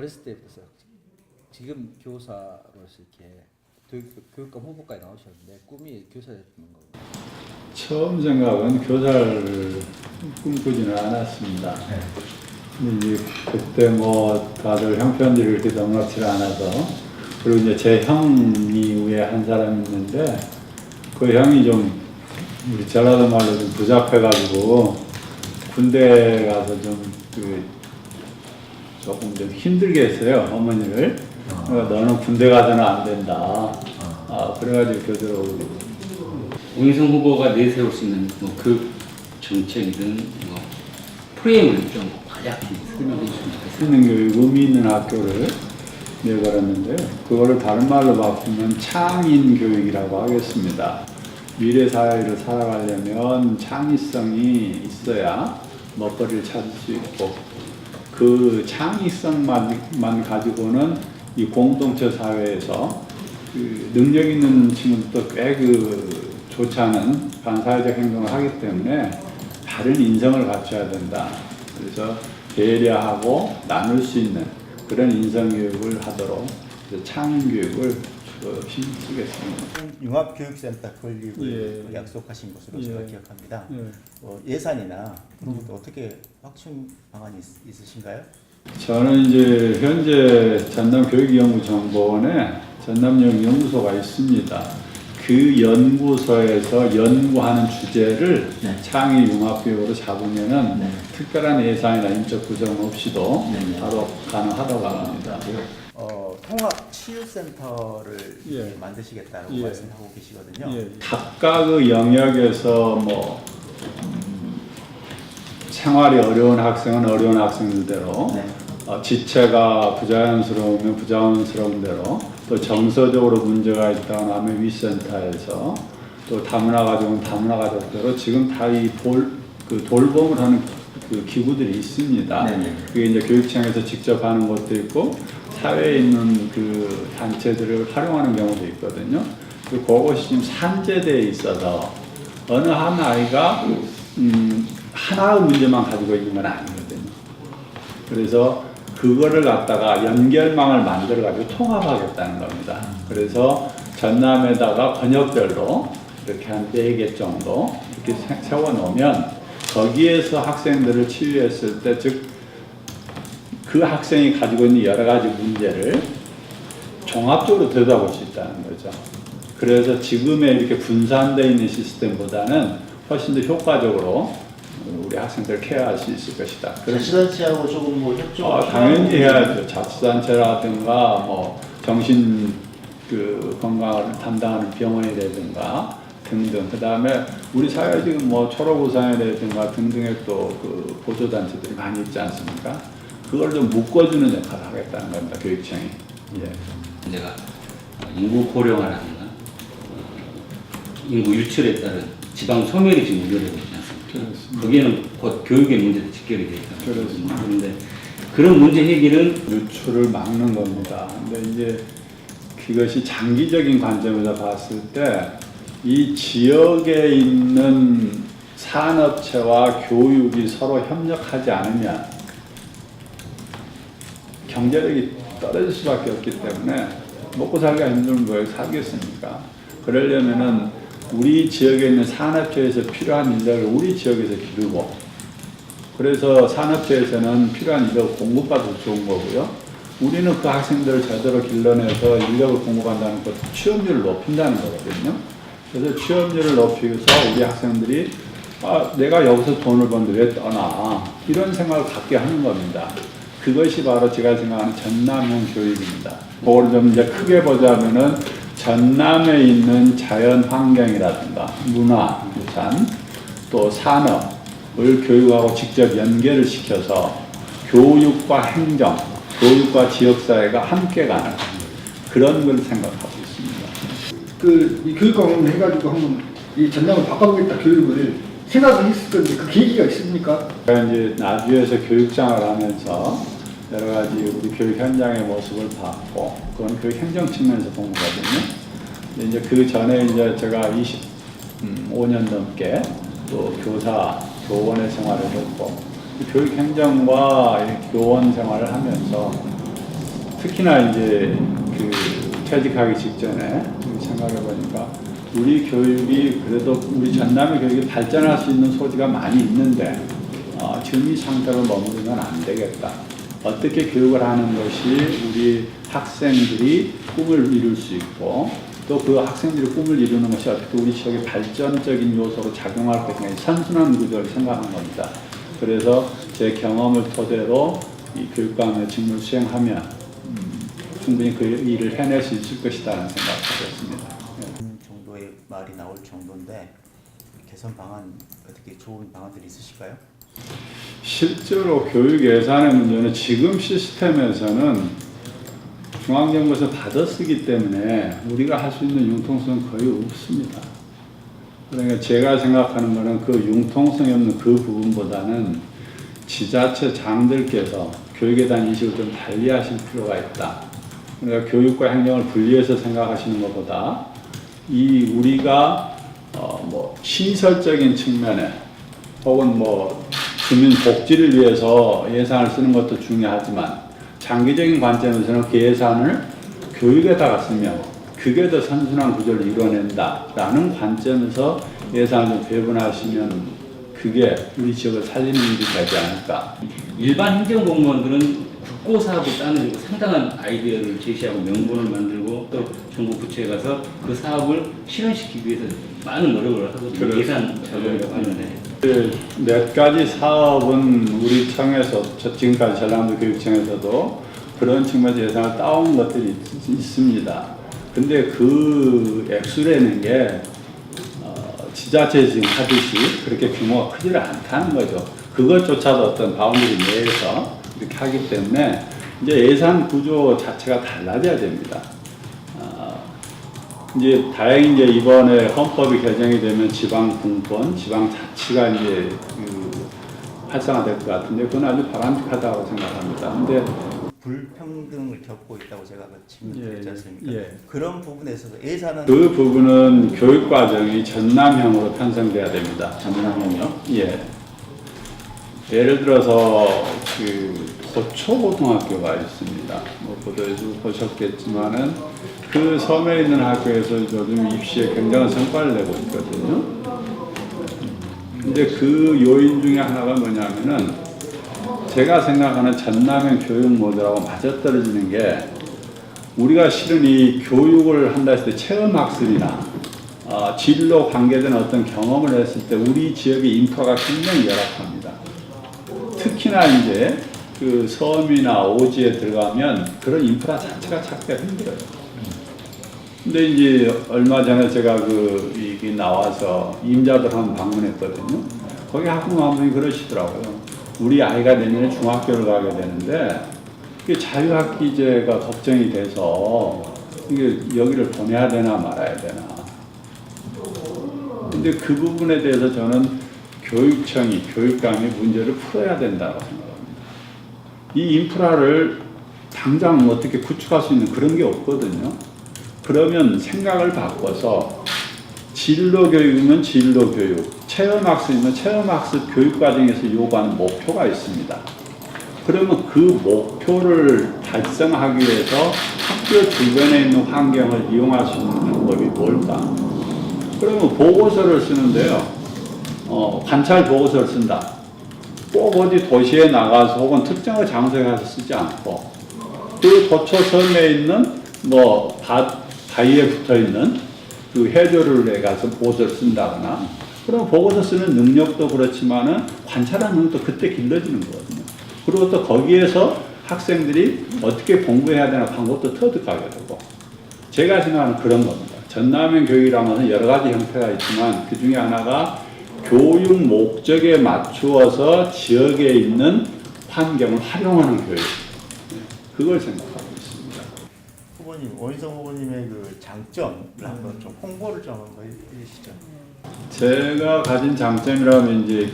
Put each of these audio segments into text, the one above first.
어렸을 때부터 지금 교사로서 이렇게 교육감 후보까지 나오셨는데 꿈이 교사였던 거예요. 처음 생각은 교사를 꿈꾸지는 않았습니다. 근데 이제 그때 뭐 다들 형편들이 그렇게 넉넉치 않아서, 그리고 이제 제 형이 위에 한 사람 있는데 그 형이 좀 우리 전라도 말로 좀 부잡해가지고 군대 가서 조금 좀 힘들게 했어요, 어머니를. 그러니까 너는 군대 가서는 안 된다. 그래가지고 교대로. 오인성 후보가 내세울 수 있는 그 정책이든 프레임을 좀 간략히 설명해 주시면 좋겠습니다. 교육 의미 있는 학교를 내걸었는데요. 그거를 다른 말로 바꾸면 창인 교육이라고 하겠습니다. 미래 사회를 살아가려면 창의성이 있어야 먹거리를 찾을 수 있고, 그 창의성만 가지고는 이 공동체 사회에서 그 능력 있는 친구들도 꽤 좋지 않은 반사회적 행동을 하기 때문에 다른 인성을 갖춰야 된다. 그래서 배려하고 나눌 수 있는 그런 인성교육을 하도록 창의교육을 신경 쓰겠습니다. 융합교육센터 건립을 약속하신 것으로 제가 기억합니다. 예산이나 그런 것도 어떻게 확충 방안이 있으신가요? 저는 이제 현재 전남교육연구정보원에 전남연구소가 있습니다. 그 연구소에서 연구하는 주제를 창의융합교육으로 잡으면은 특별한 예산이나 인적 구성 없이도 바로 가능하다고 합니다. 통합치유센터를 만드시겠다고 말씀하고 계시거든요. 각각의 영역에서 생활이 어려운 학생은 어려운 학생들대로, 지체가 부자연스러우면 부자연스러운 대로, 또 정서적으로 문제가 있다거나 하면 위센터에서, 또 다문화 가족은 다문화 가족대로 지금 다 이 돌봄을 하는 그 기구들이 있습니다. 그게 이제 교육청에서 직접 하는 것도 있고 사회에 있는 그 단체들을 활용하는 경우도 있거든요. 그것이 지금 산재되어 있어서 어느 한 아이가 하나의 문제만 가지고 있는 건 아니거든요. 그래서 그거를 갖다가 연결망을 만들어가지고 통합하겠다는 겁니다. 그래서 전남에다가 번역별로 이렇게 한 4개 정도 이렇게 세워놓으면 거기에서 학생들을 치유했을 때, 즉 그 학생이 가지고 있는 여러 가지 문제를 종합적으로 들여다볼 수 있다는 거죠. 그래서 지금의 이렇게 분산되어 있는 시스템보다는 훨씬 더 효과적으로 우리 학생들을 케어할 수 있을 것이다. 자치단체하고 조금 협조가 당연히 해야죠. 자치단체라든가 정신 건강을 담당하는 병원이라든가 등등. 그 다음에 우리 사회 지금 초록우산이라든가 등등의 또 보조단체들이 많이 있지 않습니까? 그걸 좀 묶어주는 역할을 하겠다는 겁니다. 교육청이. 문제가 인구 고령화라든가 인구 유출에 따른 지방 소멸이 지금 우려되고 있지 않습니까? 거기에는 곧 교육의 문제도 직결이 되어 있습니다. 그런데 그런 문제 해결은 유출을 막는 겁니다. 근데 이제 그것이 장기적인 관점에서 봤을 때 이 지역에 있는 산업체와 교육이 서로 협력하지 않으면 경제력이 떨어질 수밖에 없기 때문에 먹고 살기가 힘든 거에 살겠습니까? 그러려면은 우리 지역에 있는 산업체에서 필요한 인력을 우리 지역에서 기르고, 그래서 산업체에서는 필요한 인력을 공급받아서 좋은 거고요. 우리는 그 학생들을 제대로 길러내서 인력을 공급한다는 것, 취업률을 높인다는 거거든요. 그래서 취업률을 높이면서 우리 학생들이 내가 여기서 돈을 버는데 왜 떠나? 이런 생각을 갖게 하는 겁니다. 그것이 바로 제가 생각하는 전남형 교육입니다. 그걸 좀 이제 크게 보자면은 전남에 있는 자연 환경이라든가 문화, 유산, 또 산업을 교육하고 직접 연결을 시켜서 교육과 행정, 교육과 지역사회가 함께 가는 그런 걸 생각하고 있습니다. 이 교육감을 해가지고 한번 이 전남을 바꿔보겠다 교육을 생각을 했을 건데 그 계기가 있습니까? 제가 이제 나주에서 교육장을 하면서 여러 가지 우리 교육 현장의 모습을 봤고, 그건 교육 행정 측면에서 본 거거든요. 근데 이제 그 전에 이제 제가 25년 넘게 또 교원의 생활을 했고, 교육 행정과 교원 생활을 하면서 특히나 이제 그 퇴직하기 직전에 생각해 보니까 우리 교육이 그래도 우리 전남의 교육이 발전할 수 있는 소지가 많이 있는데 지금 이 상태로 머무르면 안 되겠다. 어떻게 교육을 하는 것이 우리 학생들이 꿈을 이룰 수 있고 또 그 학생들이 꿈을 이루는 것이 어떻게 우리 지역의 발전적인 요소로 작용할 것인가 선순환 구조를 생각한 겁니다. 그래서 제 경험을 토대로 이 교육감의 직무를 수행하면 충분히 그 일을 해낼 수 있을 것이라는 생각을 가졌습니다. 정도의 말이 나올 정도인데 개선 방안 어떻게 좋은 방안들이 있으실까요? 실제로 교육 예산의 문제는 지금 시스템에서는 중앙정부에서 받아쓰기 때문에 우리가 할 수 있는 융통성은 거의 없습니다. 그러니까 제가 생각하는 것은 그 융통성이 없는 그 부분보다는 지자체장들께서 교육에 대한 인식을 좀 달리 하실 필요가 있다. 그러니까 교육과 행정을 분리해서 생각하시는 것보다 이 우리가 뭐 시설적인 측면에 혹은 뭐 주민 복지를 위해서 예산을 쓰는 것도 중요하지만 장기적인 관점에서는 그 예산을 교육에다가 쓰면 그게 더 선순환 구조를 이뤄낸다라는 관점에서 예산을 좀 배분하시면 그게 우리 지역을 살리는 일이 되지 않을까. 일반 행정공무원들은 국고사업을 따내고 상당한 아이디어를 제시하고 명분을 만들고 또 정부 부처에 가서 그 사업을 실현시키기 위해서 많은 노력을 하거든요. 그렇죠. 예산 작업이라고 하는데 몇 가지 사업은 우리 청에서 지금까지 전라도 교육청에서도 그런 측면에서 예산을 따온 것들이 있습니다. 근데 그 액수라는 게 지자체 지금 하듯이 그렇게 규모가 크지를 않다는 거죠. 그것조차도 어떤 바운드리 내에서 이렇게 하기 때문에 이제 예산 구조 자체가 달라져야 됩니다. 이제 다행히 이제 이번에 헌법이 개정이 되면 지방분권, 지방자치가 이제 활성화될 것 같은데 그건 아주 바람직하다고 생각합니다. 근데 불평등을 겪고 있다고 제가 질문드렸지 않습니까? 예. 그런 부분에 있어서 예산은 그 부분은 교육 과정이 전남형으로 편성돼야 됩니다. 전남형이요? 예. 예를 들어서 그 도초고등학교가 있습니다. 뭐 보도에도 보셨겠지만은 그 섬에 있는 학교에서 요즘 입시에 굉장한 성과를 내고 있거든요. 근데 그 요인 중에 하나가 뭐냐면은 제가 생각하는 전남형 교육 모델하고 맞아떨어지는 게 우리가 실은 이 교육을 한다 했을 때 체험학습이나 진로 관계된 어떤 경험을 했을 때 우리 지역의 인프라가 굉장히 열악합니다. 특히나 이제 그 섬이나 오지에 들어가면 그런 인프라 자체가 찾기가 힘들어요. 근데 이제 얼마 전에 제가 이게 나와서 임자들 한번 방문했거든요. 거기 학부모 한 분이 그러시더라고요. 우리 아이가 내년에 중학교를 가게 되는데 이게 자유학기제가 걱정이 돼서 이게 여기를 보내야 되나 말아야 되나. 근데 그 부분에 대해서 저는 교육청이, 교육감이 문제를 풀어야 된다고 생각합니다. 이 인프라를 당장 어떻게 구축할 수 있는 그런 게 없거든요. 그러면 생각을 바꿔서 진로교육이면 진로교육, 체험학습이면 체험학습 교육과정에서 요구하는 목표가 있습니다. 그러면 그 목표를 달성하기 위해서 학교 주변에 있는 환경을 이용할 수 있는 방법이 뭘까? 그러면 보고서를 쓰는데요. 관찰 보고서를 쓴다. 꼭 어디 도시에 나가서 혹은 특정한 장소에 가서 쓰지 않고 그 도초섬에 있는 바위에 붙어 있는 그 해조류에 가서 보고서를 쓴다거나 그럼 보고서 쓰는 능력도 그렇지만은 관찰하는 능력도 그때 길러지는 거거든요. 그리고 또 거기에서 학생들이 어떻게 공부해야 되나 방법도 터득하게 되고 제가 생각하는 그런 겁니다. 전남형 교육이라는 것은 여러 가지 형태가 있지만 그 중에 하나가 교육 목적에 맞추어서 지역에 있는 환경을 활용하는 교육. 그걸 생각하고 있습니다. 후보님, 원희성 후보님의 그 장점을 한번 좀 홍보를 좀 한번 해주시죠. 제가 가진 장점이라면 이제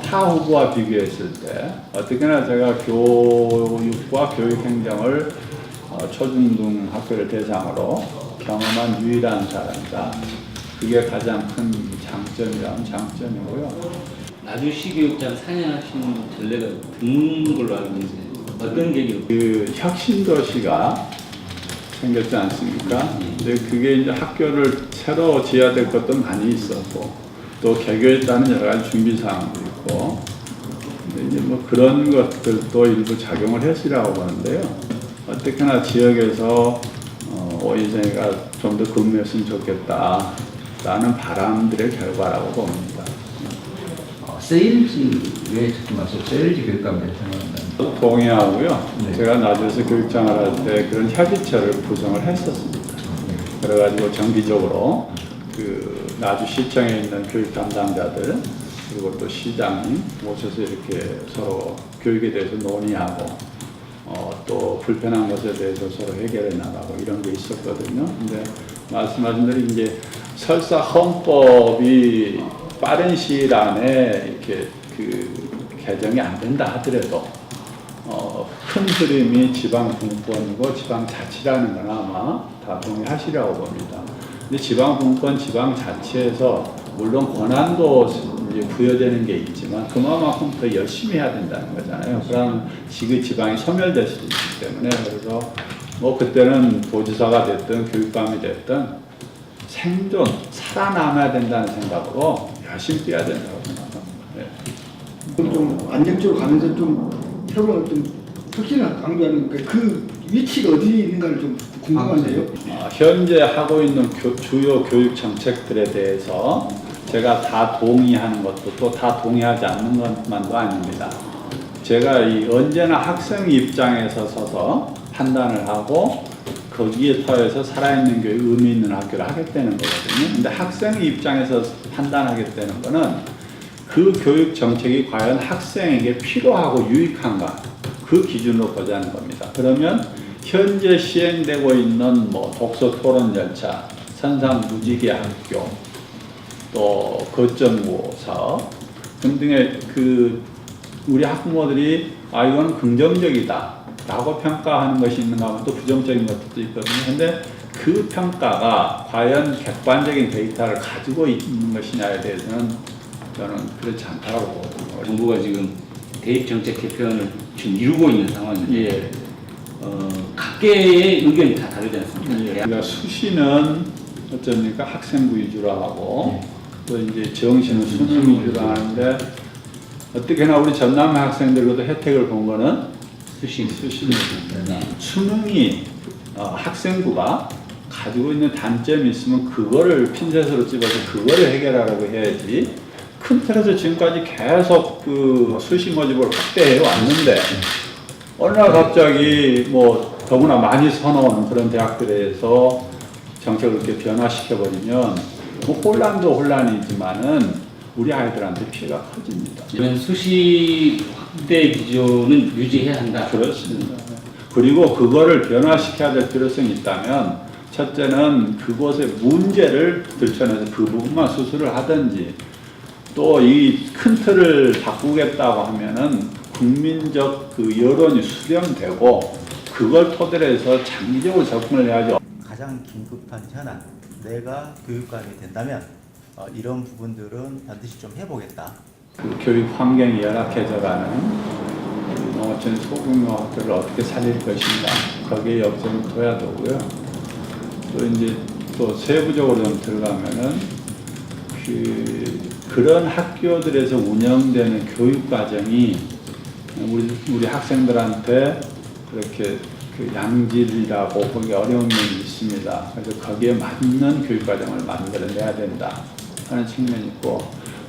타 후보와 비교했을 때 어떻게나 제가 교육과 교육행정을 초중등 학교를 대상으로 경험한 유일한 사람이다. 그게 가장 큰 장점이라면 장점이고요. 나주시 교육장 4년 하신 전례가 드문 걸로 알고 있어요. 어떤 계기로? 그 혁신도시가 생겼지 않습니까? 근데 그게 이제 학교를 새로 지어야 될 것도 많이 있었고 또 개교에 따른 여러 가지 준비 사항도 있고 근데 이제 뭐 그런 것들도 일부 작용을 했으라고 보는데요. 어떻게나 지역에서 오이정이가 좀 더 근무했으면 좋겠다라는 바람들의 결과라고 봅니다. 세일즈 왜 자꾸 말씀 세일즈 교육감을 생각한다. 동의하고요. 네. 제가 나주에서 교육장을 할 때 그런 협의체를 구성을 했었습니다. 그래가지고 정기적으로 그 나주시청에 있는 교육 담당자들 그리고 또 시장님 모셔서 이렇게 서로 교육에 대해서 논의하고 또 불편한 것에 대해서 서로 해결해 나가고 이런 게 있었거든요. 근데 말씀하신 대로 이제 설사 헌법이 빠른 시일 안에 이렇게 그 개정이 안 된다 하더라도 큰 흐름이 지방 분권이고 지방 자치라는 건 아마 다 동의하시라고 봅니다. 근데 지방 분권, 지방 자치에서 물론 권한도 이제 부여되는 게 있지만 그만큼 더 열심히 해야 된다는 거잖아요. 그럼 지방이 소멸될 수도 있기 때문에 그래서 뭐 그때는 도지사가 됐든 교육감이 됐든 생존, 살아남아야 된다는 생각으로 열심히 뛰어야 된다고 생각합니다. 네. 그럼 좀 안정적으로 가면서 좀 새로운 좀 혁신을 강조하는 그 위치가 어디 있는가를 좀 궁금한데요. 현재 하고 있는 주요 교육 정책들에 대해서 제가 다 동의하는 것도 또 다 동의하지 않는 것만도 아닙니다. 제가 언제나 학생 입장에서 서서 판단을 하고 거기에 터에서 살아있는 교육, 의미 있는 학교를 하겠다는 거거든요. 근데 학생 입장에서 판단하겠다는 거는 그 교육 정책이 과연 학생에게 필요하고 유익한가 그 기준으로 보자는 겁니다. 그러면 현재 시행되고 있는 뭐 독서 토론 열차, 선상 무지개 학교, 또 거점고 사업 등등의 그 우리 학부모들이 이건 긍정적이다라고 평가하는 것이 있는가 하면 또 부정적인 것도 있거든요. 근데 그 평가가 과연 객관적인 데이터를 가지고 있는 것이냐에 대해서는 저는 그렇지 않다고 보거든요. 정부가 지금 대입 정책 개편을 지금 이루고 있는 상황인데 예. 각계의 의견이 다 다르지 않습니까? 예. 그러니까 수시는 어쩌니까 학생부 위주로 하고 또 이제 정시는 수능 위주로 하는데 어떻게나 우리 전남 학생들과도 혜택을 본 거는 수시입니다. 수능이 학생부가 가지고 있는 단점이 있으면 그거를 핀셋으로 집어서 그거를 해결하라고 해야지. 큰 틀에서 지금까지 계속 그 수시 모집을 확대해 왔는데 어느 날 갑자기 뭐 더구나 많이 선호하는 그런 대학들에서 정책을 이렇게 변화시켜 버리면 뭐 혼란도 혼란이지만은 우리 아이들한테 피해가 커집니다. 이런 수시 확대 기조는 유지해야 한다. 그렇습니다. 그리고 그거를 변화시켜야 될 필요성이 있다면 첫째는 그곳의 문제를 들춰내서 그 부분만 수술을 하든지 또 이 큰 틀을 바꾸겠다고 하면은 국민적 그 여론이 수렴되고 그걸 토대로 해서 장기적으로 접근을 해야죠. 가장 긴급한 현안, 내가 교육감이 된다면 이런 부분들은 반드시 좀 해보겠다. 그 교육 환경이 열악해져가는 농어촌 소규모 학교를 어떻게 살릴 것인가 거기에 역점을 둬야 되고요. 또 이제 또 세부적으로 좀 들어가면은 그런 학교들에서 운영되는 교육 과정이 우리 학생들한테 그렇게 그 양질이라고 보기 어려운 면이 있습니다. 그래서 거기에 맞는 교육 과정을 만들어내야 된다 하는 측면이 있고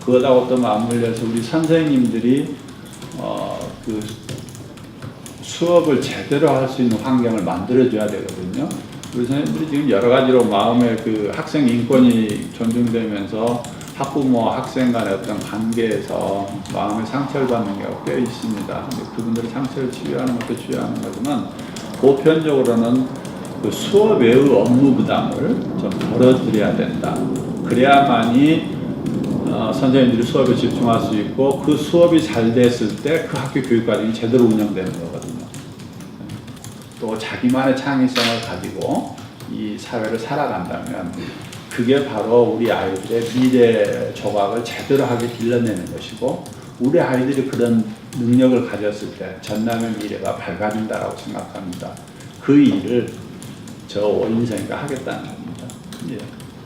그것하고 또 맞물려서 우리 선생님들이 그 수업을 제대로 할 수 있는 환경을 만들어줘야 되거든요. 우리 선생님들이 지금 여러 가지로 마음의 그 학생 인권이 존중되면서 학부모, 학생 간의 어떤 관계에서 마음의 상처를 받는 경우가 꽤 있습니다. 근데 그분들의 상처를 치유하는 것도 중요한 거지만 보편적으로는 그 수업 외의 업무 부담을 좀 덜어드려야 된다. 그래야만이 선생님들이 수업에 집중할 수 있고 그 수업이 잘 됐을 때 그 학교 교육 과정이 제대로 운영되는 거거든요. 또 자기만의 창의성을 가지고 이 사회를 살아간다면 그게 바로 우리 아이들의 미래 조각을 제대로 하게 길러내는 것이고 우리 아이들이 그런 능력을 가졌을 때 전남의 미래가 밝아진다라고 생각합니다. 그 일을 저 인생과 하겠다는 겁니다. 예.